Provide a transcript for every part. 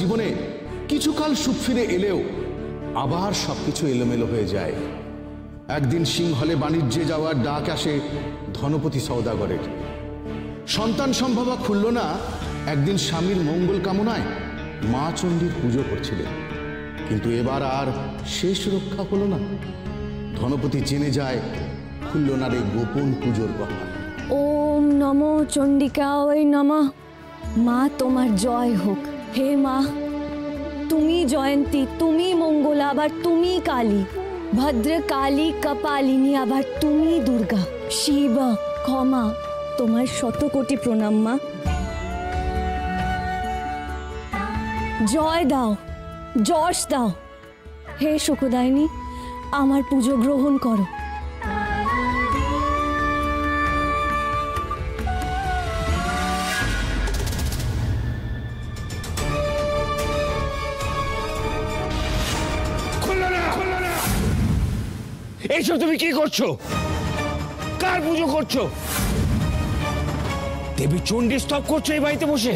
জীবনে কিছুকাল সুখ ফিরে এলেও আবার সবকিছু এলোমেলো হয়ে যায়। একদিন সিংহলে বাণিজ্যে যাওয়ার ডাক আসে ধনপতি সওদাগরের। সন্তান সম্ভবা খুলল না একদিন স্বামীর মঙ্গল কামনায় মা চণ্ডীর পুজো করছিলেন, কিন্তু এবার আর শেষ রক্ষা হলো না। ধনপতি জেনে যায় খুল্লনার এই গোপন পুজোর কথা। ওম নমো চণ্ডিকায় নমঃ। মা তোমার জয় হোক। হে মা, তুমি জয়ন্তী, তুমি মঙ্গলা, আবার তুমি কালী, ভদ্রকালী কপালিনী, আবার তুমি দুর্গা। শিবা ক্ষমা, তোমার শত কোটি প্রণাম মা। জয় দাও, যশ দাও। হে সুখদায়িনী, আমার পুজো গ্রহণ করো। এইসব তুমি কি করছো? কার পুজো করছো? দেবী চণ্ডী স্তব করছো এই বাড়িতে বসে?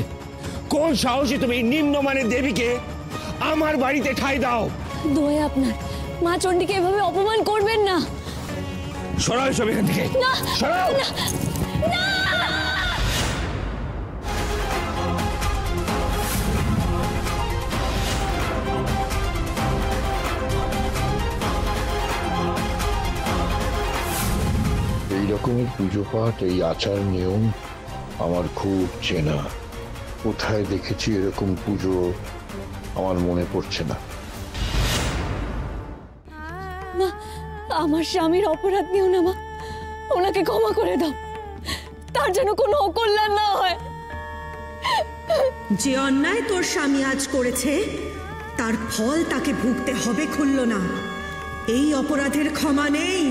কোন সাহসে তুমি নিম্নমানের দেবীকে আমার বাড়িতে ঠাঁই দাও? দোয়া আপনার, মা চণ্ডীকে এভাবে অপমান করবেন না। সরাও এসব এখান থেকে। না, সরাও। না। এই রকমের পুজো পাঠ, এই আচার নিয়ম আমার খুব চেনা। কোথায় দেখেছি এরকম পুজো আমার মনে পড়ছে না। মা, আমার স্বামীর অপরাধ নিও না মা, ওনাকে ক্ষমা করে দাও, তার যেন কোনো অকল্যাণ না হয়। যে অন্যায় তোর স্বামী আজ করেছে তার ফল তাকে ভুগতে হবে খুল্লনা। এই অপরাধের ক্ষমা নেই।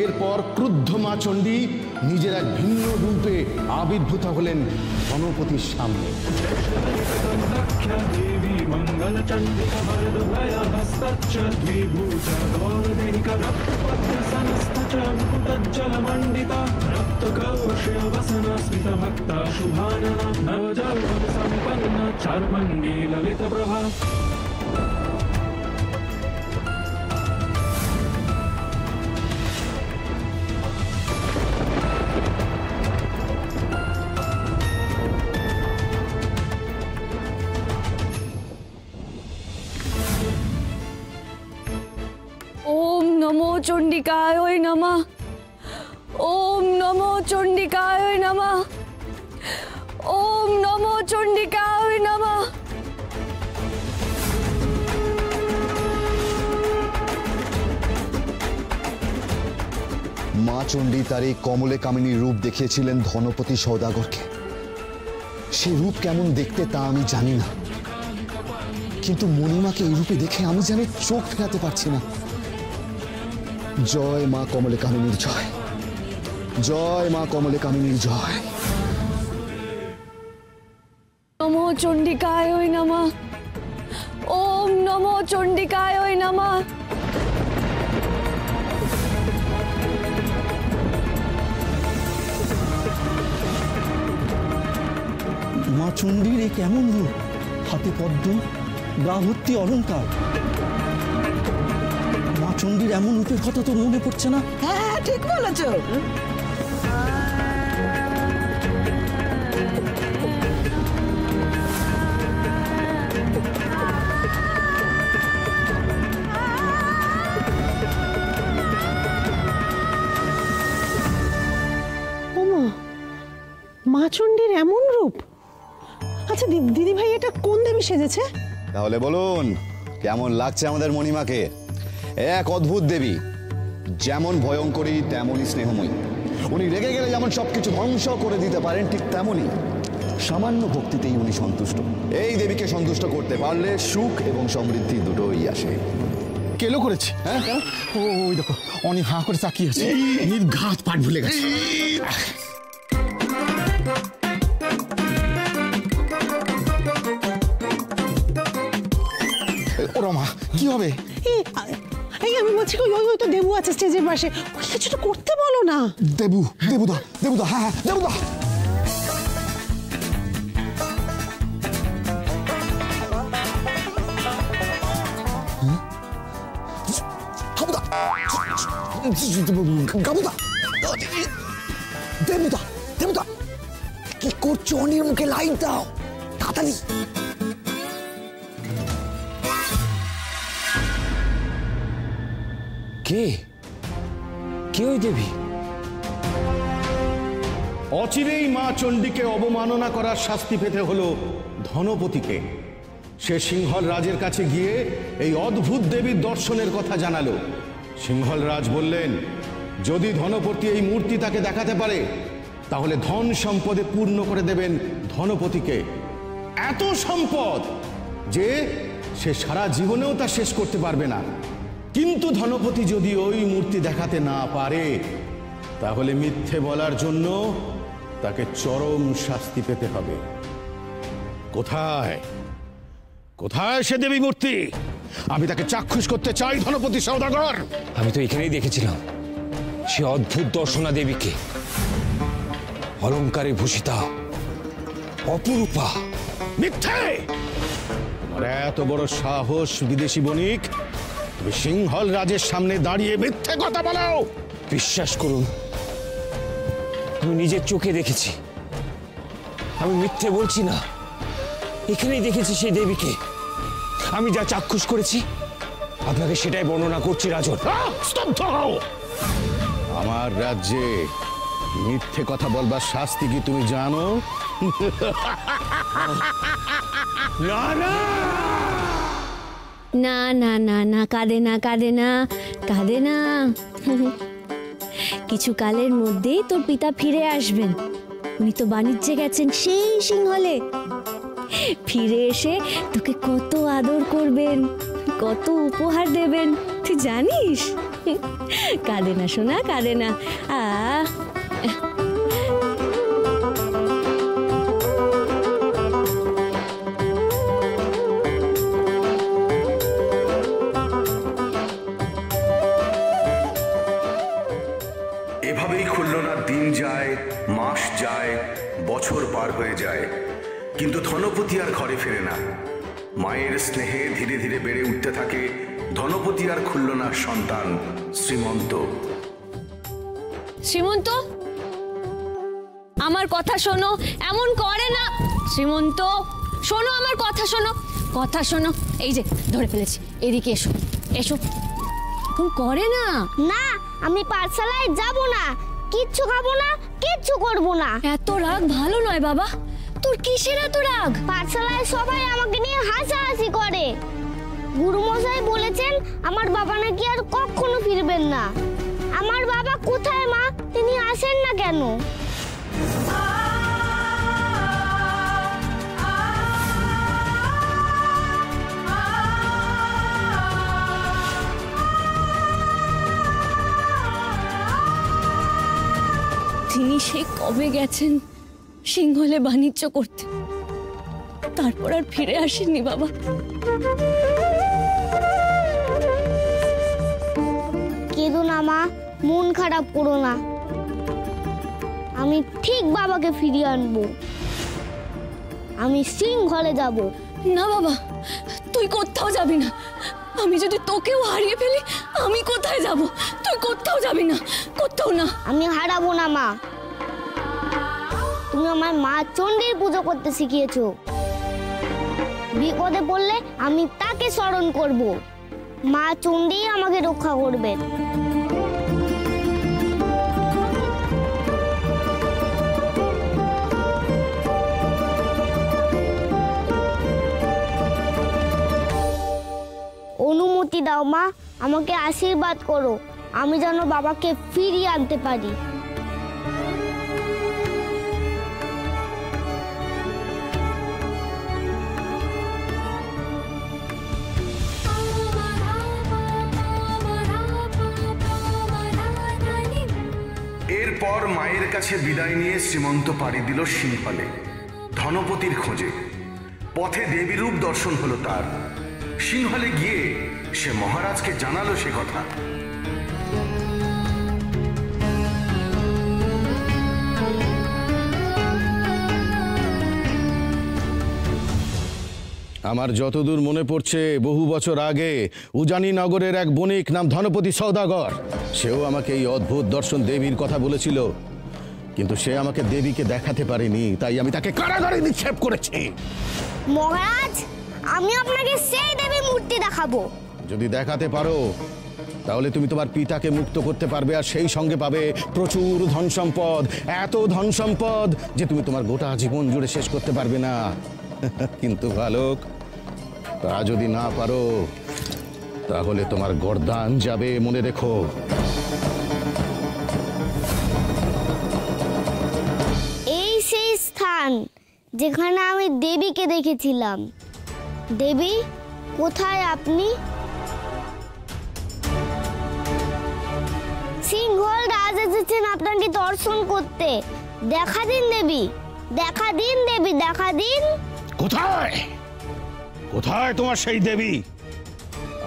এরপর ক্রুদ্ধ মা চণ্ডী নিজের এক ভিন্ন রূপে আবির্ভূত হলেন ধনপতির সামনে। ওম নমো চণ্ডিকায় নমঃ। ওম নমো চণ্ডিকায় নমঃ। ওম নমো চণ্ডিকায় নমঃ। মা চণ্ডী তার এই কমলে কামিনীর রূপ দেখিয়েছিলেন ধনপতি সওদাগরকে। সেই রূপ কেমন দেখতে তা আমি জানি না, কিন্তু মণিমাকে এই রূপে দেখে আমি যেন চোখ ফেরাতে পারছি না। জয় মা কমলে কামিনীর জয়, জয় মা কমলে কামিনীর জয়। নমো চণ্ডিকায় নমঃ। ওম নমো চণ্ডিকায় নমঃ। মা চণ্ডীর এ কেমন রূপ? হাতে পদ্ম, গা ভর্তি অলঙ্কার। মা চণ্ডীর এমন রূপের কথা তো মনে পড়ছে না। হ্যাঁ, ঠিক বলেছ। মা চণ্ডীর এমন রূপ? আচ্ছা দিদি ভাই, এটা কোন দেবী সেজেছে? তাহলে বলুন, কেমন লাগছে আমাদের মণিমাকে? এক অদ্ভুত দেবী, যেমন ভয়ঙ্করী তেমনই স্নেহময়ী। উনি রেগে গেলে যেমন সবকিছু ধ্বংস করে দিতে পারেন, ঠিক তেমনই সামান্য ভক্তিতেই উনি সন্তুষ্ট। এই দেবীকে সন্তুষ্ট করতে পারলে সুখ এবং সমৃদ্ধি দুটোই আসে। কেলো করেছে? হ্যাঁ, ওই দেখো অনেক হাঁ করে তাকিয়ে আছে, নির্ঘাত পাঠ ভুলে গেছে। রমা, কি হবে? এই আমি বলছি ওই ওই তো দেবু আছে স্টেজের পাশে, ওকে কিছুটা করতে বলো না। দেবুদা, হ্যাঁ দেবুদা। দেবুদা কি করছো? অনির মুখে লাইট দাও তাড়াতাড়ি। কে কে ওই দেবী? অচিরেই মা চণ্ডীকে অবমাননা করার শাস্তি পেতে হলো ধনপতিকে। সে সিংহল রাজের কাছে গিয়ে এই অদ্ভুত দেবীর দর্শনের কথা জানালো। সিংহল রাজ বললেন, যদি ধনপতি এই মূর্তি তাকে দেখাতে পারে তাহলে ধন সম্পদে পূর্ণ করে দেবেন ধনপতিকে। এত সম্পদ যে সে সারা জীবনেও তা শেষ করতে পারবে না। কিন্তু ধনপতি যদি ওই মূর্তি দেখাতে না পারে তাহলে মিথ্যে বলার জন্য তাকে চরম শাস্তি পেতে হবে। কোথায় কোথায় সে দেবী মূর্তি? আমি তাকে চাক্ষুষ করতে চাই ধনপতি সওদাগর। আমি তো এখানেই দেখেছিলাম সে অদ্ভুত দর্শনা দেবীকে, অলঙ্কারে ভূষিতা, অপরূপা। মিথ্যে! তোমার এত বড় সাহস বিদেশি বণিক, তুমি সিংহল রাজের সামনে দাঁড়িয়ে মিথ্যে কথা বলো? বিশ্বাস করুন, আমি নিজের চোখে দেখেছি, আমি মিথ্যে বলছি না। এখানেই দেখেছি সেই দেবীকে। আমি যা চাক্ষুষ করেছি আপনাকে সেটাই বর্ণনা করছি রাজন। স্তব্ধ হও! আমার রাজ্যে মিথ্যে কথা বলবার শাস্তি কি তুমি জানো? না না না না না না, কাঁদে না কাঁদে না কাঁদে না। কিছু কালের মধ্যেই তোর পিতা ফিরে আসবেন। উনি তো বাণিজ্যে গেছেন সেই সিংহলে। ফিরে এসে তোকে কত আদর করবেন, কত উপহার দেবেন তুই জানিস। কাঁদে না সোনা, কাঁদে না। এভাবেই খুলনার দিন যায়, মাস যায়, বছর পার হয়ে যায়, কিন্তু ধনপতি আর ঘরে ফেরে না। মায়ের স্নেহে ধীরে ধীরে বেড়ে উঠতে থাকে ধনপতি আর খুলনার সন্তান শ্রীমন্ত। শ্রীমন্ত, আমার কথা শোনো, এমন করে না। শ্রীমন্ত শোনো, আমার কথা শোনো, কথা শোনো। এই যে ধরে ফেলেছি, এদিকে এসো এসো। এখন করে না। না, আমি পাঠশালায় যাব না, কিচ্ছু খাবো না, কিচ্ছু করব না। এত রাগ ভালো নয় বাবা। তোর কিসের এত রাগ? পাঠশালায় সবাই আমাকে নিয়ে হাসাহাসি করে। গুরুমশাই বলেছেন আমার বাবা নাকি আর কখনো ফিরবেন না। আমার বাবা কোথায় মা? তিনি আসেন না কেন? তিনি সে কবে গেছেন সিংহলে বাণিজ্য করতে, তারপর আর ফিরে আসেননি বাবা। কেঁদো না মা, মন খারাপ করো না। আমি ঠিক বাবাকে ফিরিয়ে আনবো। আমি সিংহলে যাব। না বাবা, তুই কোথাও যাবি না। আমি যদি তোকেও হারিয়ে ফেলি, আমি কোথায় যাব? তুই কোথাও যাবি না, কোথাও না। আমি হারাবো না মা। তুমি আমার মা চণ্ডীর পুজো করতে শিখিয়েছো। বিপদে পড়লে আমি তাকে স্মরণ করব। মা চণ্ডী আমাকে রক্ষা করবেন। অনুমতি দাও মা, আমাকে আশীর্বাদ করো, আমি যেন বাবাকে ফিরিয়ে আনতে পারি। এরপর মায়ের কাছে বিদায় নিয়ে শ্রীমন্ত পাড়ি দিল সিংহলে ধনপতির খোঁজে। পথে দেবীরূপ দর্শন হলো তার। সিংহলে গিয়ে সে মহারাজকে জানালো সে কথা। আমার যতদূর মনে পড়ছে বহু বছর আগে উজানি নগরের এক বণিক নাম ধনপতি সওদাগর, সেও আমাকে এই অদ্ভুত দর্শন দেবীর কথা বলেছিল, কিন্তু সে আমাকে দেবীকে দেখাতে পারেনি, তাই আমি তাকে কারাগারে নিক্ষেপ করেছি। মহারাজ, আমি আপনাকে সেই দেবীর মূর্তি দেখাবো। যদি দেখাতে পারো তাহলে তুমি তোমার পিতাকে মুক্ত করতে পারবে, আর সেই সঙ্গে পাবে প্রচুর ধন সম্পদ, এত ধন সম্পদ যে তুমি তোমার গোটা জীবন জুড়ে শেষ করতে পারবে না। কিন্তু বালক, তা যদি না পারো তাহলে তোমার গর্দান যাবে, মনে রেখো। এই সেই স্থান যেখানে আমি দেবীকে দেখেছিলাম। দেবী, কোথায় আপনি? সিংহল রাজ এসেছেন আপনাকে দর্শন করতে। দেখা দিন দেবী, দেখা দিন দেবী, দেখা দিন। কোথায় কোথায় তোমার সেই দেবী?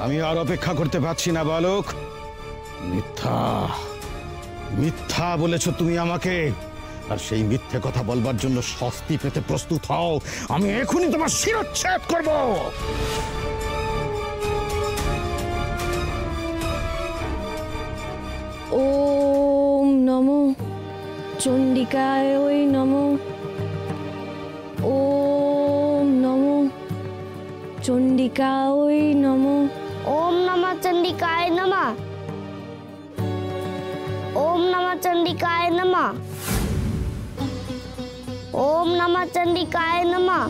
আমি আর অপেক্ষা করতে পারছি না বালক। মিথ্যা মিথ্যা বলেছ তুমি আমাকে, আর সেই মিথ্যে কথা বলবার জন্য শাস্তি পেতে প্রস্তুত হও। আমি এখনই তোমার শিরচ্ছেদ করব। ওম নমো চণ্ডিকায় ওই নমো। ওম নমো চণ্ডিকা ওই নমো। ওম নমঃ চণ্ডিকায় নমঃ। ওম নমঃ চণ্ডিকায় নমঃ। ওম নমঃ চণ্ডিকায় নমঃ।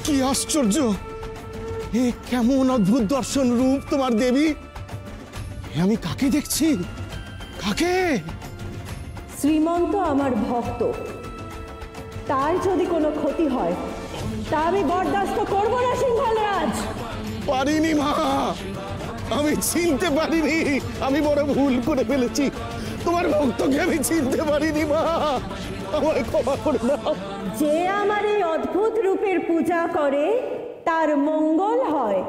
কি আশ্চর্য! এ কেমন অদ্ভুত দর্শন রূপ তোমার দেবী! আমি কাকে দেখছি? কাকে? শ্রীমন্ত আমার ভক্ত, তার যদি কোনো ক্ষতি হয় তা আমি বরদাস্ত করবো না সিংহল রাজ। পারিনি মা, আমি চিনতে পারিনি, আমি বড় ভুল করে ফেলেছি। তোমার ভক্তকে আমি চিনতে পারিনি মা, আমায় ক্ষমা করে দাও। যে আমার এই অদ্ভুত রূপের পূজা করে তার মঙ্গল হয়।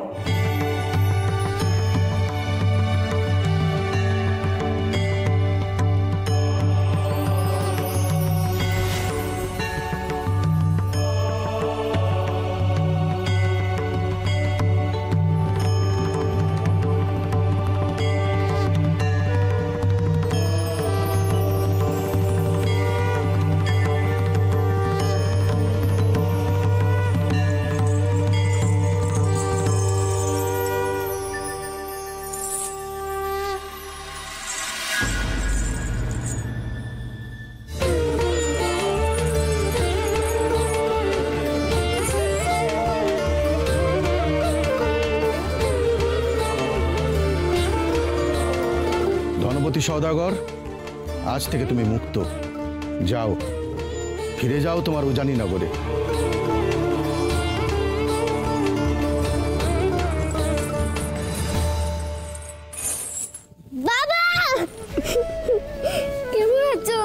সওদাগর, আজ থেকে তুমি মুক্ত। যাও, ফিরে যাও তোমার উজানি নগরে। বাবা, কেমন আছো?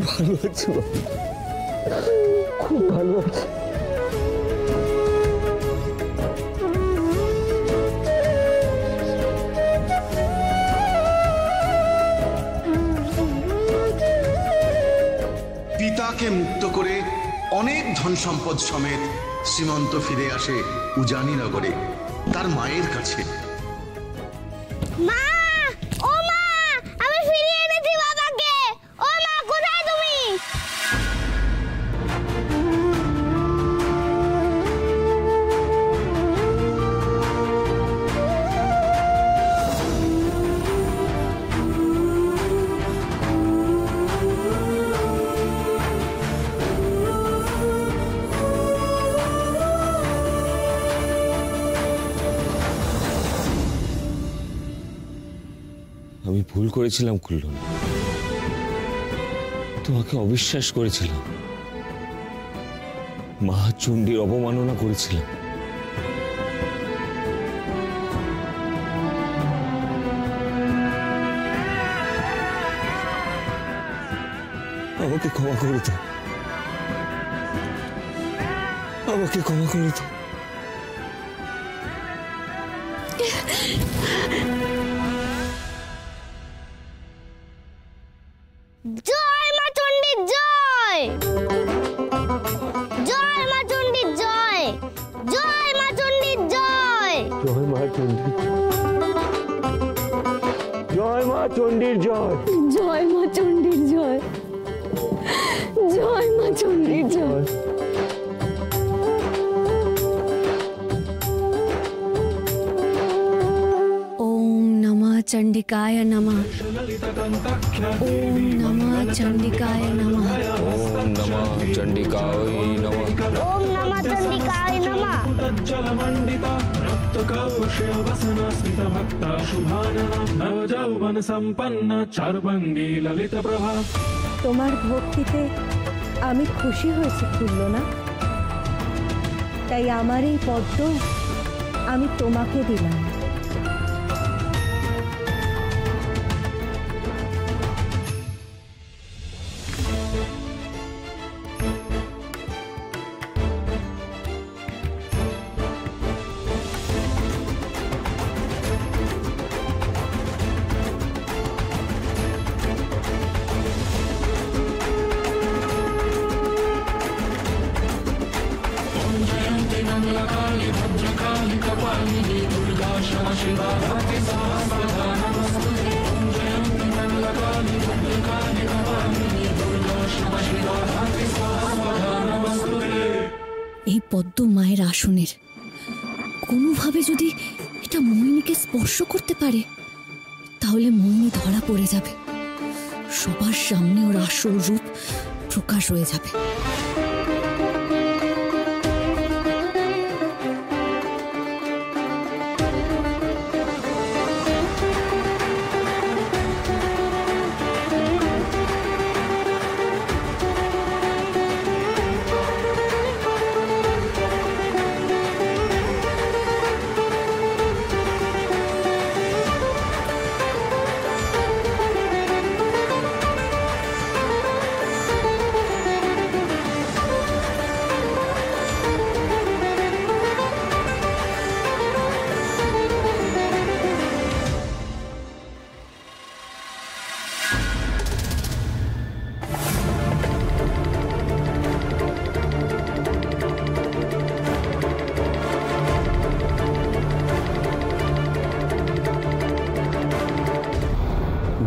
ভালো আছো? খুব ভালো আছি। পিতাকে মুক্ত করে অনেক ধন সম্পদ সমেত শ্রীমন্ত ফিরে আসে উজানি নগরে তার মায়ের কাছে। মা, ও মা, আমি ফিরিয়ে এনেছি বাবাকে। ও মা, কোথায় তুমি? আমি ভুল করেছিলাম খুলনা, তোমাকে অবিশ্বাস করেছিলাম, মা চণ্ডীর অবমাননা করেছিলাম। আমাকে ক্ষমা করে দাও, আমাকে ক্ষমা করে দাও। জয় মা চণ্ডীর জয়, জয় মা চণ্ডীর জয়, জয় মা চণ্ডীর জয়, জয় মা চণ্ডী, জয় মা চণ্ডীর জয়, জয় মা চণ্ডীর জয়, জয় মা চণ্ডীর জয়। ओम नमः चंडिकाय नमः, ओम नमः चंडिकाय नमः, ओम नमः चंडिकाय नमः, ओम नमः चंडिकाय नमः। তোমার ভক্তিতে আমি খুশি হয়েছি খুলনা, তাই আমার এই পদ্ম আমি তোমাকে দিলাম। এই পদ্ম মায়ের আসনের, কোনোভাবে যদি এটা মোহিনীকে স্পর্শ করতে পারে তাহলে মোহিনী ধরা পড়ে যাবে, সবার সামনে ওর আসল রূপ প্রকাশ হয়ে যাবে।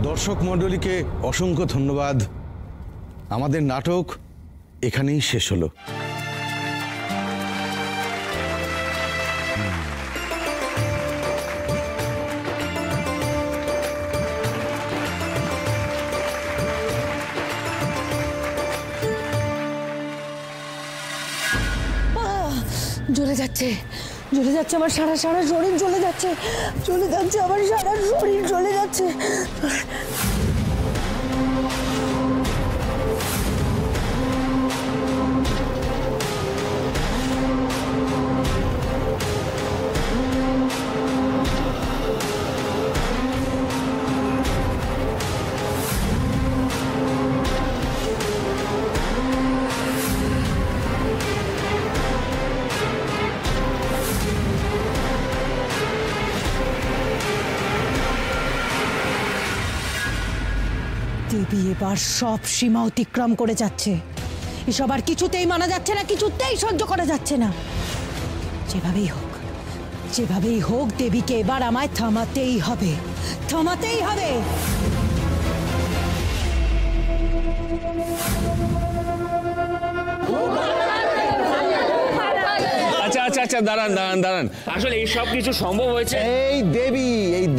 দর্শক মণ্ডলীকে অসংখ্য ধন্যবাদ। আমাদের নাটক এখানেই শেষ হলো। জ্বলে যাচ্ছে, জ্বলে যাচ্ছে, আমার সারা শরীর জ্বলে যাচ্ছে, জ্বলে যাচ্ছে, আমার সারা শরীর জ্বলে যাচ্ছে। দেবী এবার সব সীমা অতিক্রম করে যাচ্ছে, এসব আর কিছুতেই মানা যাচ্ছে না, কিছুতেই সহ্য করা যাচ্ছে না। যেভাবেই হোক দেবীকে এবার আমায় থামাতেই হবে, থামাতেই হবে। আচ্ছা আচ্ছা আচ্ছা, দাঁড়ান দাঁড়ান দাঁড়ান, আসলে এই সব কিছু সম্ভব হয়েছে এই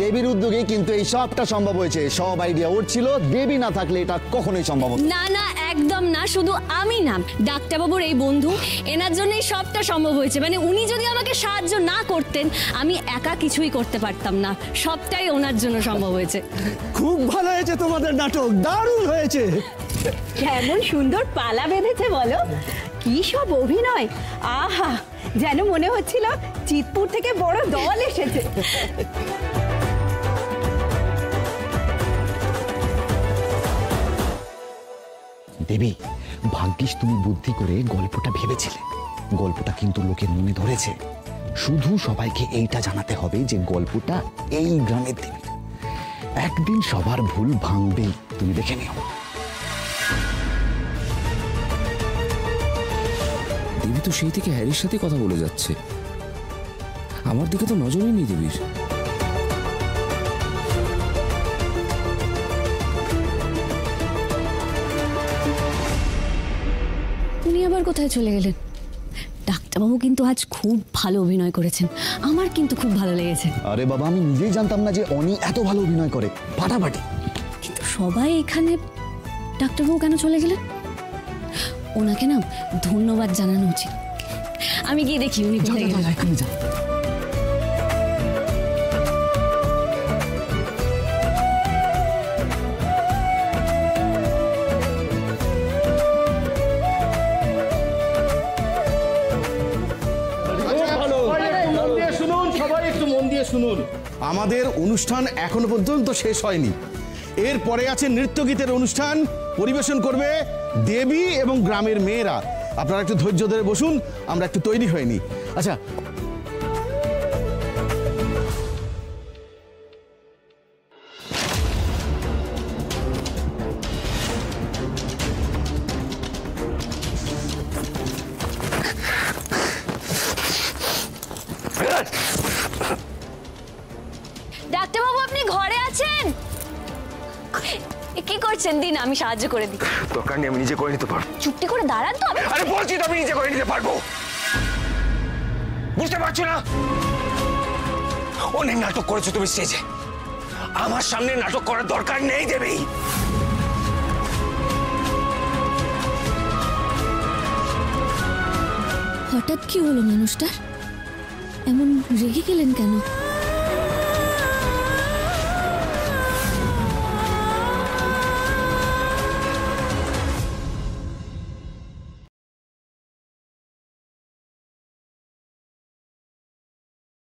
দেবীর উদ্যোগে কিন্তু এই সবটা সম্ভব হয়েছে। সব আইডিয়া ওর ছিল, দেবী না থাকলে এটা কখনোই সম্ভব হতো না। না না, একদম না। শুধু আমি না, ডাক্তারবাবুর এই বন্ধু, এনার জন্যই সবটা সম্ভব হয়েছে। মানে উনি যদি আমাকে সাহায্য না করতেন, আমি একা কিছুই করতে পারতাম না। সবটাই ওনার জন্য সম্ভব হয়েছে। খুব ভালো হয়েছে তোমাদের নাটক, দারুণ হয়েছে। কেমন সুন্দর পালা বেঁধেছে বলো, কি সব অভিনয়! আহা, যেন মনে হচ্ছিল চিতপুর থেকে বড় দল এসেছে। দেবী, ভাগ্যিস তুমি বুদ্ধি করে গল্পটা ভেবেছিলে। গল্পটা কিন্তু লোকের মনে ধরেছে। শুধু সবাইকে এইটা জানাতে হবে যে গল্পটা এই গ্রামের দেবীর। একদিন সবার ভুল ভাঙবেই, তুমি দেখে নিও। দেবী তো সেই থেকে হ্যারির সাথে কথা বলে যাচ্ছে, আমার দিকে তো নজরই নেই দেবীর। উনি আবার কোথায় চলে গেলেন? ডাক্তারবাবু কিন্তু আজ খুব ভালো অভিনয় করেছেন, আমার কিন্তু খুব ভালো লেগেছে। আরে বাবা, আমি নিজেই জানতাম না যে অনি এত ভালো অভিনয় করে, ফাটাফাটি। কিন্তু সবাই এখানে, ডাক্তারবাবু কেন চলে গেলেন? ওনাকে না ধন্যবাদ জানানো উচিত। আমি গিয়ে দেখি উনি কোথায় গেলেন। শুনুন, আমাদের অনুষ্ঠান এখনো পর্যন্ত শেষ হয়নি। এরপরে আছে নৃত্যগীতের অনুষ্ঠান, পরিবেশন করবে দেবী এবং গ্রামের মেয়েরা। আপনারা একটু ধৈর্য ধরে বসুন, আমরা একটু তৈরি হয়নি। আচ্ছা, ডাক্তারবাবু, আপনি ঘরে আছেন? কি করছেন? দিন, আমি সাহায্য করে দিই। দরকার নেই, আমি নিজে করে নিতে পারবো। চুপটি করে দাঁড়ান তো। আরে বলছি তো আমি নিজে করে নিতে পারবো, বুঝতে পারছো না? অনেক নাটক করেছো তুমি স্টেজে, আমার সামনে নাটক করার দরকার নেই দেবী। হঠাৎ কি হলো মানুষটার? এমন রেগে গেলেন কেন?